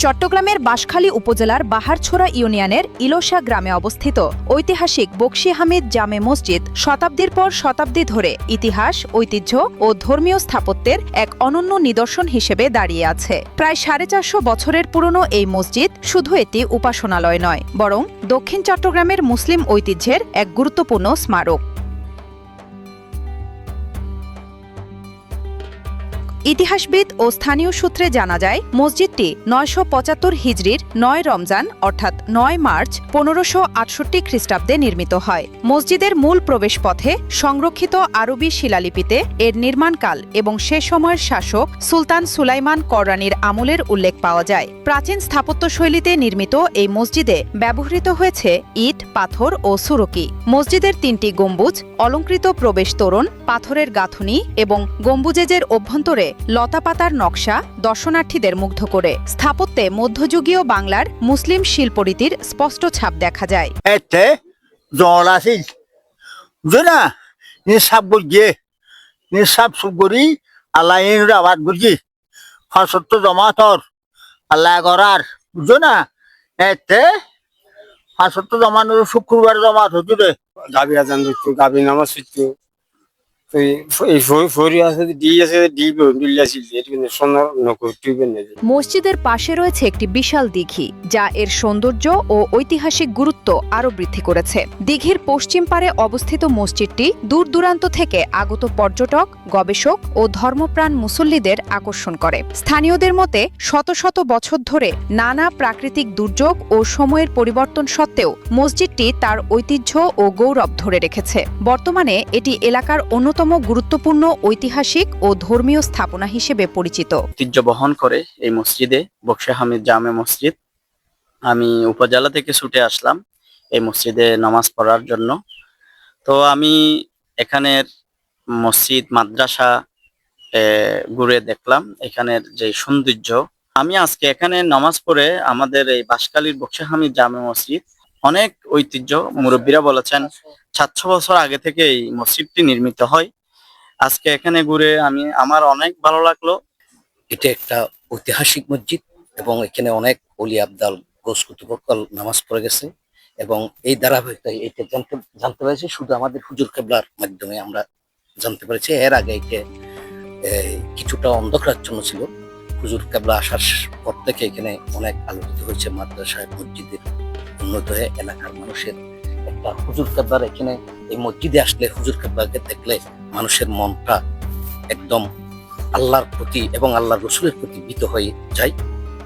চট্টগ্রামের বাঁশখালী উপজেলার বাহারছড়া ইউনিয়নের ইলোশা গ্রামে অবস্থিত ঐতিহাসিক বকশী হামিদ জামে মসজিদ শতাব্দীর পর শতাব্দী ধরে ইতিহাস, ঐতিহ্য ও ধর্মীয় স্থাপত্যের এক অনন্য নিদর্শন হিসেবে দাঁড়িয়ে আছে। প্রায় 450 বছরের পুরনো এই মসজিদ শুধু একটি উপাসনালয় নয়, বরং দক্ষিণ চট্টগ্রামের মুসলিম ঐতিহ্যের এক গুরুত্বপূর্ণ স্মারক। ইতিহাসবিদ ও স্থানীয় সূত্রে জানা যায়, মসজিদটি 975 হিজরির 9 রমজান অর্থাৎ 9 মার্চ 1568 খ্রিস্টাব্দে নির্মিত হয়। মসজিদের মূল প্রবেশপথে সংরক্ষিত আরবি শিলালিপিতে এর নির্মাণকাল এবং সে সময়ের শাসক সুলতান সুলাইমান কররানীর আমলের উল্লেখ পাওয়া যায়। প্রাচীন স্থাপত্যশৈলীতে নির্মিত এই মসজিদে ব্যবহৃত হয়েছে ইট, পাথর ও সুরকি। মসজিদের 3টি গম্বুজ, অলঙ্কৃত প্রবেশ তোরণ, পাথরের গাঁথুনি এবং গম্বুজের অভ্যন্তরে লতাপাতার নকশা দর্শনার্থীদের মুগ্ধ করে। স্থাপত্যে মধ্যযুগীয় বাংলার মুসলিম শিল্পরীতির স্পষ্ট ছাপ দেখা যায়। শুক্রবার জমা হতো রে গাভী আজান দিত, গাভী নামাজ পড়তো। মসজিদের পাশে রয়েছে একটি বিশাল দিঘি, যা এর সৌন্দর্য ও ঐতিহাসিক গুরুত্ব আরও বৃদ্ধি করেছে। দিঘির পশ্চিম পারে অবস্থিত মসজিদটি দূর দূরান্ত থেকে আগত পর্যটক, গবেষক ও ধর্মপ্রাণ মুসল্লিদের আকর্ষণ করে। স্থানীয়দের মতে শত শত বছর ধরে নানা প্রাকৃতিক দুর্যোগ ও সময়ের পরিবর্তন সত্ত্বেও মসজিদটি তার ঐতিহ্য ও গৌরব ধরে রেখেছে। বর্তমানে এটি এলাকার অন্যতম গুরুত্বপূর্ণ ঐতিহাসিক ও ধর্মীয় স্থাপনা হিসেবে পরিচিত। ঐতিহ্য বহন করে এই মসজিদে, বকশী হামিদ জামে মসজিদ। আমি উপজেলা থেকে ছুটে আসলাম এই মসজিদে নামাজ পড়ার জন্য। তো আমি এখানের মসজিদ, মাদ্রাসা ঘুরে দেখলাম এখানের যে সৌন্দর্য। আমি আজকে এখানে নামাজ পড়ে আমাদের এই বাঁশখালীর বকশী হামিদ জামে মসজিদ অনেক ঐতিহ্য, মুরব্বীরা বলেছেন 700 বছর আগে থেকে এই মসজিদটি নির্মিত হয়। আজকে এখানে ঘুরে আমার অনেক ভালো লাগলো। এটা একটা ঐতিহাসিক মসজিদ এবং এখানে অনেক ওলি আবদাল গোস কুতুবকাল নামাজ পড়ে গেছে এবং এই ধারাবাহিকতায় এটা জানতে পেরেছি শুধু আমাদের হুজুর কেবলার মাধ্যমে আমরা জানতে পেরেছি। এর আগে এটা কিছুটা অন্ধকারাচ্ছন্ন ছিল। হুজুর কেবলা আসার পর থেকে এখানে অনেক আলোকিত হয়েছে। মাদ্রাসায়, মসজিদের উন্নত হয়ে এলাকার মানুষের একটা হুজুর কেবলার, এখানে এই মসজিদে আসলে হুজুর কেবলাকে দেখলে মানুষের মনটা একদম আল্লাহর প্রতি এবং আল্লাহর রসুলের প্রতি ভীত হয়ে যায়।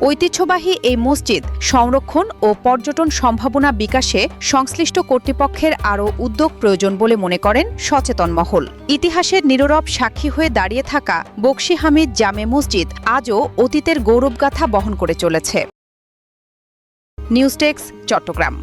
ঐতিহ্যবাহী এই মসজিদ সংরক্ষণ ও পর্যটন সম্ভাবনা বিকাশে সংশ্লিষ্ট কর্তৃপক্ষের আরও উদ্যোগ প্রয়োজন বলে মনে করেন সচেতন মহল। ইতিহাসের নিররব সাক্ষী হয়ে দাঁড়িয়ে থাকা বকশী হামিদ জামে মসজিদ আজও অতীতের গৌরবগাথা বহন করে চলেছে। News desk, Chittagong.